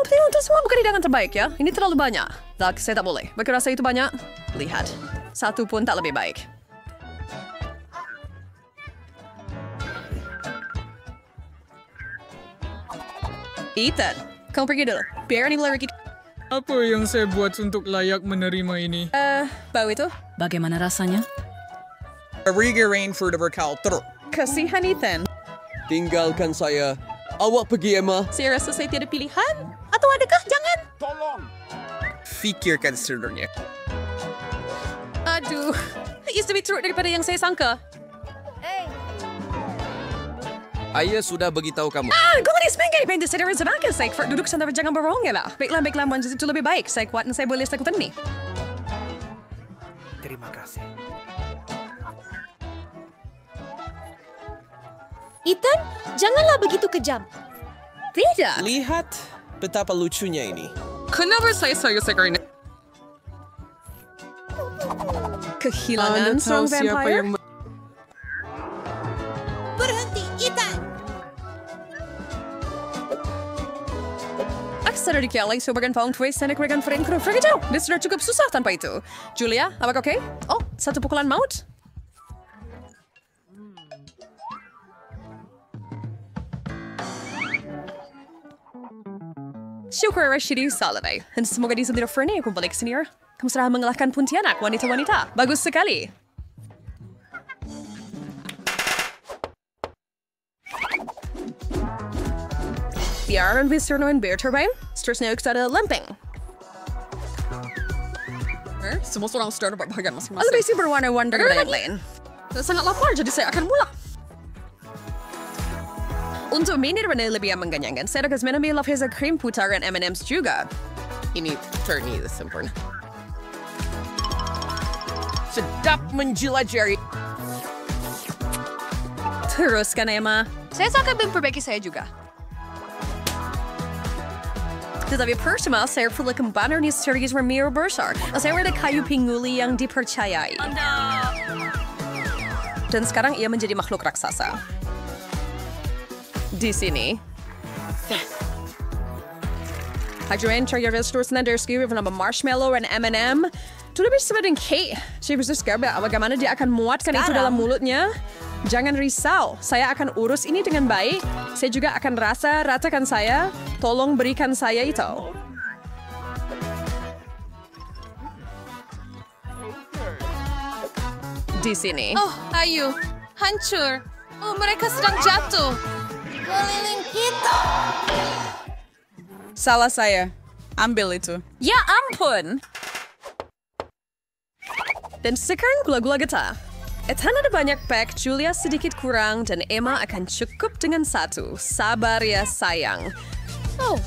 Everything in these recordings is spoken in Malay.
itu semua bukan hidangan terbaik ya. Ini terlalu banyak. Tak, saya tak boleh. Bagi rasa itu banyak. Lihat. Satu pun tak lebih baik. Ethan, kamu pergi dulu. Biar ini mulai kita. Apa yang saya buat untuk layak menerima ini? Bau itu? Bagaimana rasanya? Riga Rainford berkal teruk. Kasihan Ethan. Tinggalkan saya. Awak pergi, Emma. Saya rasa saya tiada pilihan. Atau adakah? Jangan. Fikirkan sebenarnya. Aduh. Itu lebih teruk daripada yang saya sangka. Ayah sudah beritahu kamu. Kau ni sebagai pintu saya reservasi. Saya duduk sana jangan berbohong ya lah. Baiklah, wanita itu lebih baik. Saya kuat dan saya boleh lakukan ni. Terima kasih. Ethan, janganlah begitu kejam. Tidak. Lihat betapa lucunya ini. Kenapa saya sekarang ini? Kehilangan seorang vampire? Berhenti, Ethan. Aksara dikialai sebagian pound twist dan ekregan friend kru frega jauh. Dia sudah cukup susah tanpa itu. Julia, apakah oke? Oh, satu pukulan maut? Syukur Rashidi Saladai. Dan semoga di sendiri Fernie aku balik sini. Kamu sudah mengalahkan Pontianak, wanita-wanita. Bagus sekali. Biar and Visterno and Bear Turbine. Seterusnya kita ada lempeng. Semua orang sudah dapat bahagian masing-masing. Lebih sih berwarna-warna daripada yang lain. Sangat lapar, jadi saya akan mulai. Untuk mini daripada lebih yang mengenyangkan, saya akan menambil lapis krim putaran M&M's juga. Ini turni sempurna. Sedap menjelajari. Teruskan, Emma. Saya akan memperbaiki saya juga. Tetapi pertama, saya perlu kembali ni series Ramiro besar. Saya ada kayu pinguli yang dipercayai. Dan sekarang ia menjadi makhluk raksasa. Di sini. Hadrian Travis Snendersky bernama Marshmallow dan M&M. Itu lebih seperti cake. Saya bisa sekarang bagaimana dia akan muatkan itu dalam mulutnya. Jangan risau, saya akan urus ini dengan baik. Saya juga akan ratakan saya. Tolong berikan saya itu. Di sini. Oh, ayo. Hancur. Oh, mereka sedang jatuh. Keliling kita. Salah saya. Ambil itu. Ya ampun. Dan sekarang gula-gula getah. Ethan ada banyak pack, Julia sedikit kurang, dan Emma akan cukup dengan satu. Sabar ya, sayang. Oh.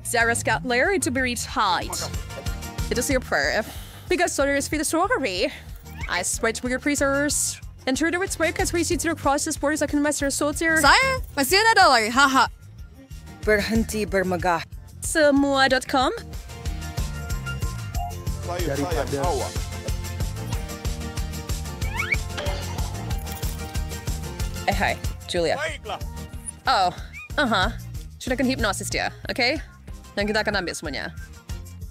Sarah Scotler itu beri tight. Itu super. Because others feel the strawberry. I spread with your preserves. And through the wet spray, because we see through across the sports, I can master soldier. Saya masih ada dolar, haha. Berhenti bermegah. Semua.com. Hai, Julia. Oh, sudah kan hipnosis dia, oke? Dan kita akan ambil semuanya.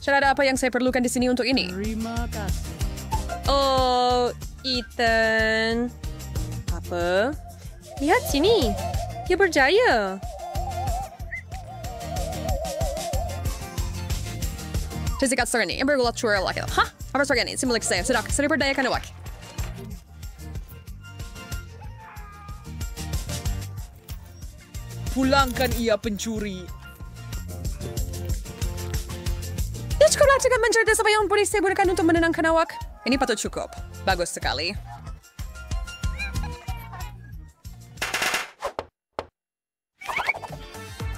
Sudah ada apa yang saya perlukan di sini untuk ini? Terima kasih. Oh, Ethan. Apa? Lihat sini. Dia berjaya. Jessica Serni, yang bergolak curah lagi. Hah? Apa sorry ini? Simulik saya. Sudah berdayakan awak. Pulangkan ia pencuri. Dia cukup lakukan mencari apa yang boleh saya gunakan untuk menenangkan awak. Ini patut cukup. Bagus sekali.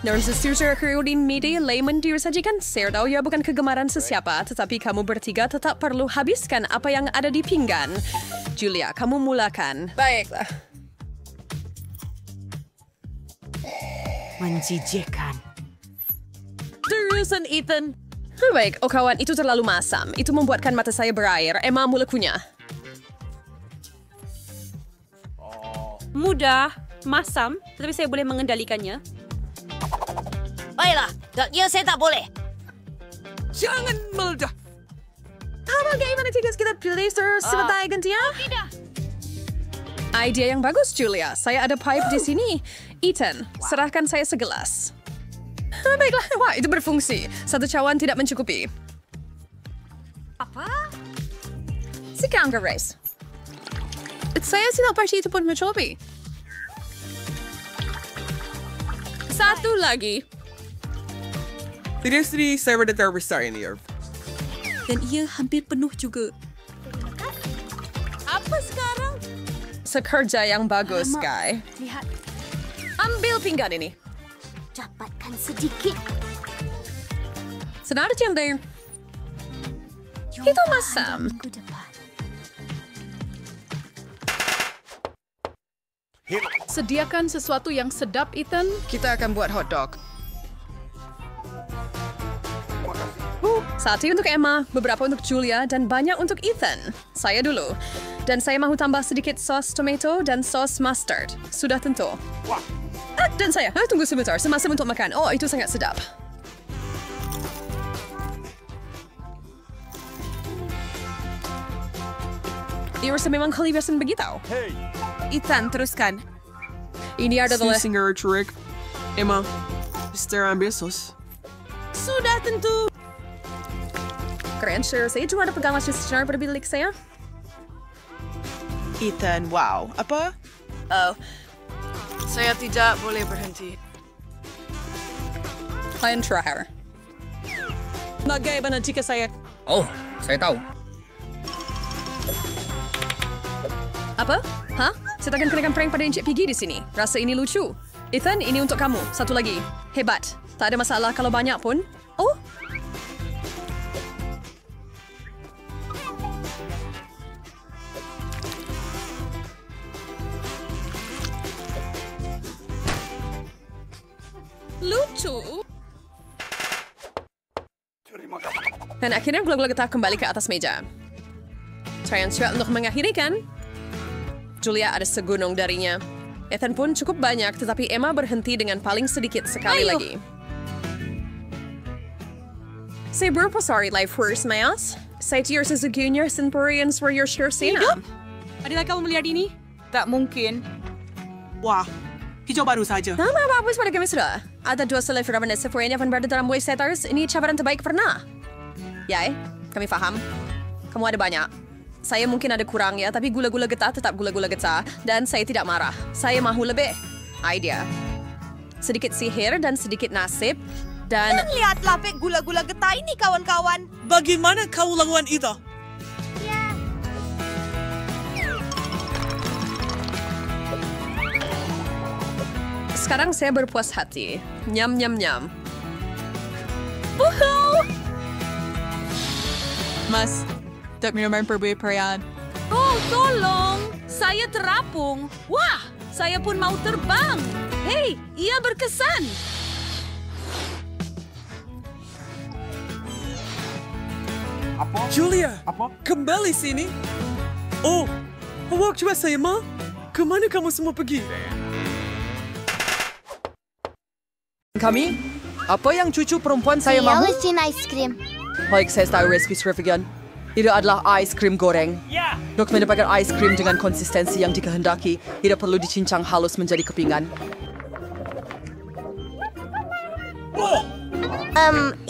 Dalam sesuatu periode media layman disajikan, saya tahu ya bukan kegemaran sesiapa, tetapi kamu bertiga tetap perlu habiskan apa yang ada di pinggan. Julia, kamu mulakan. Baiklah. Menjijikan. Terusan, Ethan. Baik, oh kawan, itu terlalu masam. Itu membuatkan mata saya berair. Emma mulakunya. Mudah, masam, tetapi saya boleh mengendalikannya. Baiklah, Ya, saya tak boleh. Jangan meledak. Bagaimana jika kita pilih sebagai gantian? Tidak. Idea yang bagus, Julia. Saya ada pipe di sini. Ethan, serahkan saya segelas. Baiklah, wah itu berfungsi. Satu cawan tidak mencukupi. Apa? Sekarang ke race. Saya tidak pasti itu pun mencukupi. Satu lagi. Tidak sedih, saya berdetar besar ini, Irv. Dan ia hampir penuh juga. Apa sekarang? Sekerja yang bagus, Guy. Lihat, Ambil pinggan ini. dapatkan sedikit. Senar cendeng. Itu masam. Minggu depan. Sediakan sesuatu yang sedap, Ethan. Kita akan buat hotdog. Satu untuk Emma, beberapa untuk Julia, dan banyak untuk Ethan. Saya dulu. Dan saya mahu tambah sedikit sos tomato dan sos mustard. Sudah tentu. Dan saya, tunggu sebentar, semasa untuk makan. Oh, itu sangat sedap. Irsa memang kelibiasan begitu. Ethan, teruskan. Ini adalah... Singer Trick. Emma, Mr. Ambitious. Sudah tentu. Keren, sure. Saya cuma ada pegang masih secara berbilik saya. Ethan, wow. Apa? Oh. Saya tidak boleh berhenti. Lain terakhir. Bagaimana jika saya... Oh, saya tahu. Apa? Hah? Saya akan kenakan prank pada Encik Piggy di sini. Rasa ini lucu. Ethan, ini untuk kamu. Satu lagi. Hebat. Tak ada masalah kalau banyak pun. Oh? Lucu. Dan akhirnya gula-gula getah kembali ke atas meja. Transfer untuk mengakhiri kan? Julia ada segunung darinya. Ethan pun cukup banyak, tetapi Emma berhenti dengan paling sedikit sekali lagi. Saya berapa sorry life first, Mayas? Saya tiar sesungguhnya Sinpurians for your share sina. Adakah kamu melihat ini? Tak mungkin. Wah, hijau baru saja. Nama bagus pada kami sudah. Ada dua selai firman dan Sephora-nya akan berada dalam voice setters. Ini cabaran terbaik pernah. Yai, kami faham. Kamu ada banyak. Saya mungkin ada kurang ya, tapi gula-gula getah tetap gula-gula getah. Dan saya tidak marah. Saya mahu lebih. Idea. Sedikit sihir dan sedikit nasib. Dan Lihatlah pek gula-gula getah ini, kawan-kawan. Bagaimana kau lakukan itu? sekarang saya berpuas hati. Nyam, nyam, nyam. Woohoo! Mas, tak minuman perbeperian. Oh, tolong! Saya terapung. Wah, saya pun mau terbang. Hei, ia berkesan. Julia, kembali sini. Oh, awak coba saya, Ma. Kemana kamu semua pergi? Kami? Apa yang cucu perempuan saya mahu? Saya sin ice cream. Baik, saya tahu resipi Srivigan. Itu adalah ais krim goreng. Untuk mendapatkan ais krim dengan konsistensi yang dikehendaki, tidak perlu dicincang halus menjadi kepingan.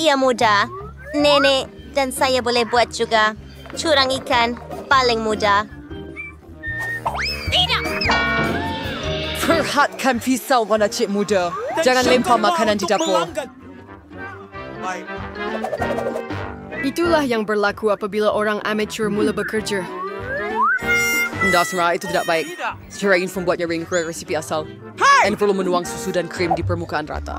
Ia mudah. Nenek dan saya boleh buat juga. Curang ikan, paling mudah. Perhatkan pisau, anak cik muda. Jangan lempar makanan di dapur. Itulah yang berlaku apabila orang amatur mula bekerja. Dasar itu tidak baik. Secara ingin membuatnya ring ke resipi asal. Dan perlu menuang susu dan krim di permukaan rata.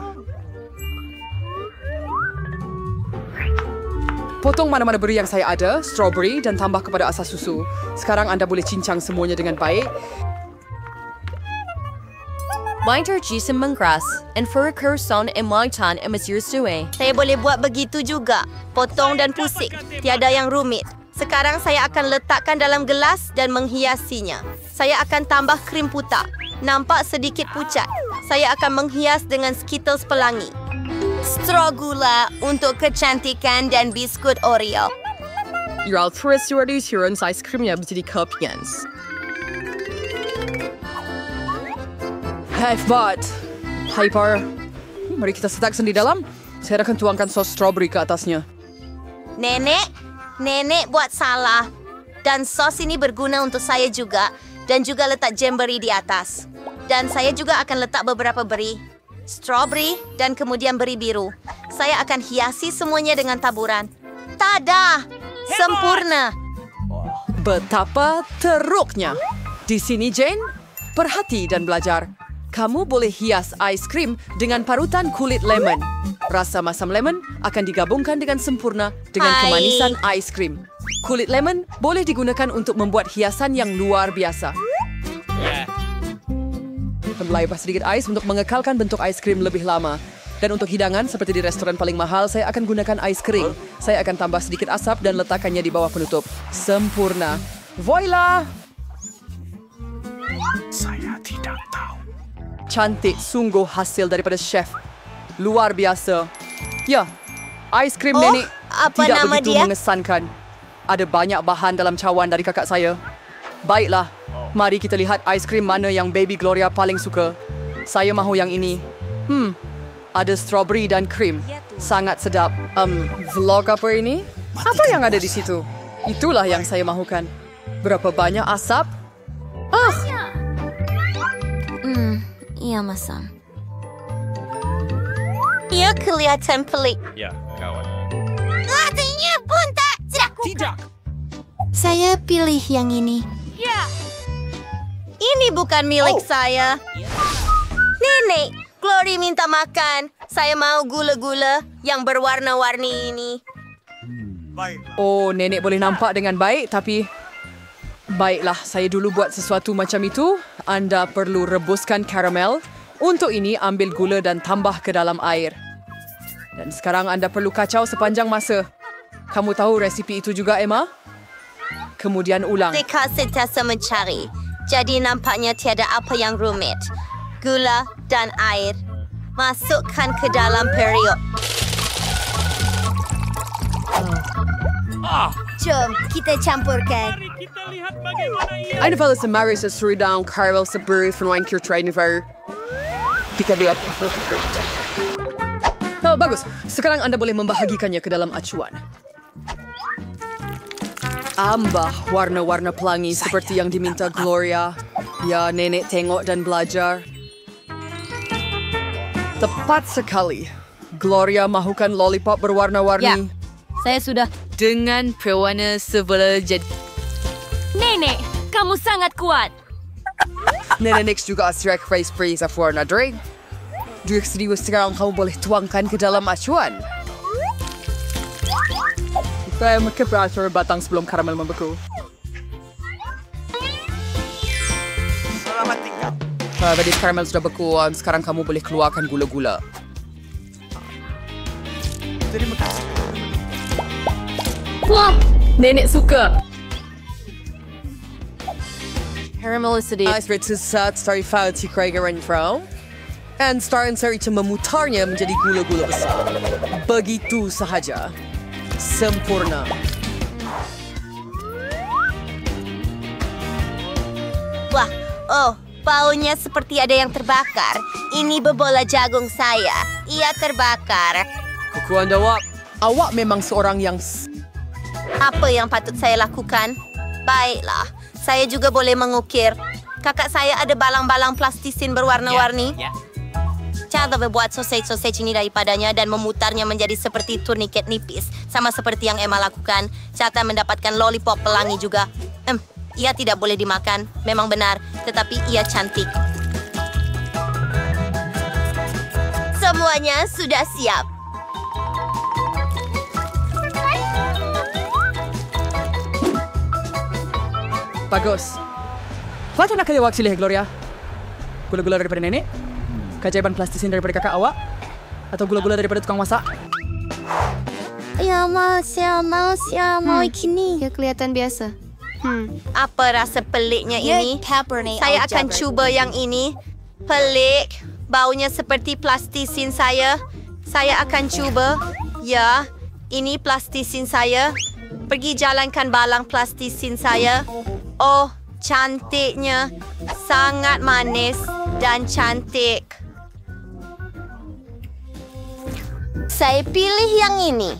Potong mana-mana beri yang saya ada, strawberry dan tambah kepada asas susu. Sekarang anda boleh cincang semuanya dengan baik. Waiter Jisim Mengkras, and for a curson and Maitan and Monsieur Sue. Saya boleh buat begitu juga. Potong dan pusing. Tiada yang rumit. Sekarang saya akan letakkan dalam gelas dan menghiasinya. Saya akan tambah krim putar. Nampak sedikit pucat. Saya akan menghias dengan Skittles pelangi. Straw gula untuk kecantikan dan biskut Oreo. Your altruist assurance ice creamnya menjadi copians. Hebat. Hyper. Mari kita setak di dalam. Saya akan tuangkan sos strawberry ke atasnya. Nenek buat salah. Dan sos ini berguna untuk saya juga. Dan juga letak jam beri di atas. Dan saya juga akan letak beberapa beri. Strawberry dan kemudian beri biru. Saya akan hiasi semuanya dengan taburan. Tada! Sempurna! Betapa teruknya. Di sini, Jane. Perhati dan belajar. Kamu boleh hias ais krim dengan parutan kulit lemon. Rasa masam lemon akan digabungkan dengan sempurna dengan kemanisan ais krim. Kulit lemon boleh digunakan untuk membuat hiasan yang luar biasa. Melaipas sedikit ais untuk mengekalkan bentuk ais krim lebih lama. Dan untuk hidangan, seperti di restoran paling mahal, saya akan gunakan ais kering. Saya akan tambah sedikit asap dan letakkannya di bawah penutup. Sempurna. Voila! Saya tidak tahu. Cantik sungguh hasil daripada chef. Luar biasa. Ya, ais krim nenek apa tidak nama begitu dia? mengesankan. Ada banyak bahan dalam cawan dari kakak saya. Baiklah, mari kita lihat ais krim mana yang Baby Gloria paling suka. Saya mahu yang ini. Ada strawberry dan krim. Sangat sedap. Vlog apa ini? Apa yang ada di situ? Itulah yang saya mahukan. Berapa banyak asap? Ia masam. Ia kelihatan pelik. Ya, kawan. Artinya pun tak seraku. Tidak. Saya pilih yang ini. Ya. Ini bukan milik saya. Nenek, Glory minta makan. Saya mau gula-gula yang berwarna-warni ini. Oh, nenek boleh nampak dengan baik, tapi... Baiklah, saya dulu buat sesuatu macam itu. Anda perlu rebuskan karamel. Untuk ini, ambil gula dan tambah ke dalam air. Dan sekarang anda perlu kacau sepanjang masa. Kamu tahu resipi itu juga, Emma? Kemudian ulang. Mereka sentiasa mencari. Jadi nampaknya tiada apa yang rumit. Gula dan air. Masukkan ke dalam periuk. Jom, kita campurkan. Kita lihat bagaimana ia. Eine Welle sa Mary sa Suridang Carvel sa Brew from One Cure Trade Never. Kita lihat. Oh, bagus. Sekarang anda boleh membahagikannya ke dalam acuan. Ambah warna-warna pelangi seperti yang diminta Gloria. Ya, nenek tengok dan belajar. Tepat sekali. Gloria mahukan lollipop berwarna-warni. Saya sudah dengan pewarna sebelah jadi. Nenek, kamu sangat kuat. Nenek juga asyik spray sa warna drink. Dua serius sekarang kamu boleh tuangkan ke dalam acuan. Saya mengkeprasur batang sebelum karamel membeku. Selamat tinggal. Tadi karamel sudah beku, sekarang kamu boleh keluarkan gula-gula. Terima kasih. Wah, nenek suka. Caramelicity. Ice saat start file si Craig Renfro. And start itu memutarnya menjadi gula-gula besar. Begitu sahaja. Sempurna. Wah, baunya seperti ada yang terbakar. Ini bebola jagung saya. Ia terbakar. Kuku anda, awak memang seorang yang... Apa yang patut saya lakukan? Baiklah, saya juga boleh mengukir. Kakak saya ada balang-balang plastisin berwarna-warni. Cara membuat sausage ini daripadanya dan memutarnya menjadi seperti turniket nipis. Sama seperti yang Emma lakukan. Cara mendapatkan lollipop pelangi juga. Ia tidak boleh dimakan, memang benar. Tetapi ia cantik. Semuanya sudah siap. Bagus. Apa nak kayak awak silih, Gloria? Gula-gula daripada nenek? Keajaiban plastisin daripada kakak awak? Atau gula-gula daripada tukang masak? Ya, mau kini. Ya, kelihatan biasa. Apa rasa peliknya ini? Saya akan cuba yang ini. Pelik. Baunya seperti plastisin saya. Saya akan cuba. Ya, ini plastisin saya. Pergi jalankan balang plastisin saya. Oh, cantiknya. Sangat manis dan cantik. Saya pilih yang ini.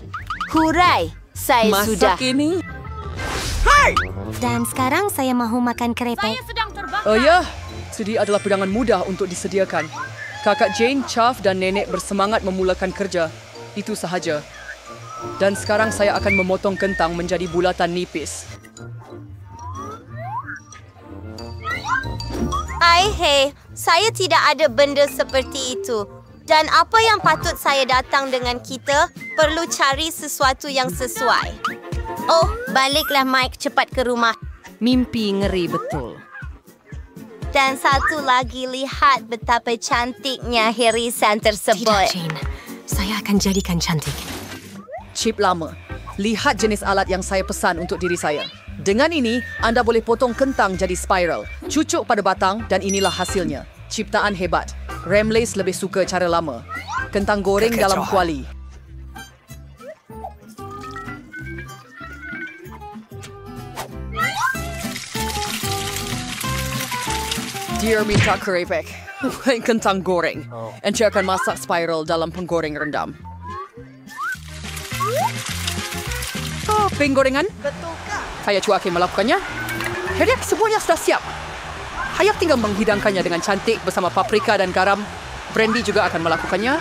Hurai, saya sudah. Masak ini? Dan sekarang saya mahu makan krepek. Sedang terbakar. Oh ya, sudi adalah pidangan mudah untuk disediakan. Kakak Jane, Chav dan Nenek bersemangat memulakan kerja. Itu sahaja. Dan sekarang saya akan memotong kentang menjadi bulatan nipis. Hei, saya tidak ada benda seperti itu. Dan apa yang patut saya datang dengan kita, perlu cari sesuatu yang sesuai. Oh, baliklah Mike cepat ke rumah. Mimpi ngeri betul. Dan satu lagi, lihat betapa cantiknya hirisan tersebut. Jane. Saya akan jadikan cantik. Chip lama. Lihat jenis alat yang saya pesan untuk diri saya. Dengan ini, anda boleh potong kentang jadi spiral, cucuk pada batang dan inilah hasilnya. Ciptaan hebat. Ramlace lebih suka cara lama. Kentang goreng dalam kuali. Dia minta keripik. Kentang goreng. Encik akan masak spiral dalam penggoreng rendam. Oh, penggorengan? Betulkah? Saya cuakin melakukannya. Hediah semuanya sudah siap. Hayat tinggal menghidangkannya dengan cantik bersama paprika dan garam. Brandy juga akan melakukannya.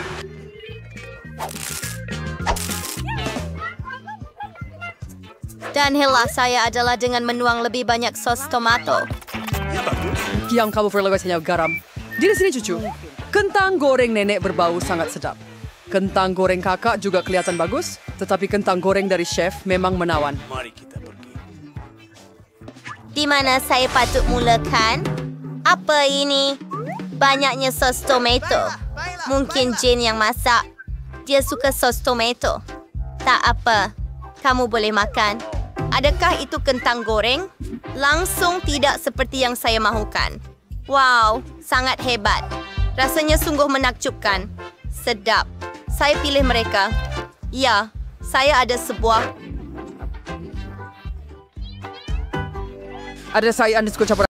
Dan helah saya adalah dengan menuang lebih banyak sos tomato. Yang kamu perlu hanya garam. Di sini cucu. Kentang goreng nenek berbau sangat sedap. Kentang goreng kakak juga kelihatan bagus. Tetapi kentang goreng dari chef memang menawan. Mari kita pergi. Di mana saya patut mulakan? Apa ini? Banyaknya sos tomato. Mungkin Jane yang masak. Dia suka sos tomato. Tak apa. Kamu boleh makan. Adakah itu kentang goreng? Langsung tidak seperti yang saya mahukan. Wow, sangat hebat. Rasanya sungguh menakjubkan. Sedap. Saya pilih mereka. Ya, saya ada sebuah. Ada saya anda suka campur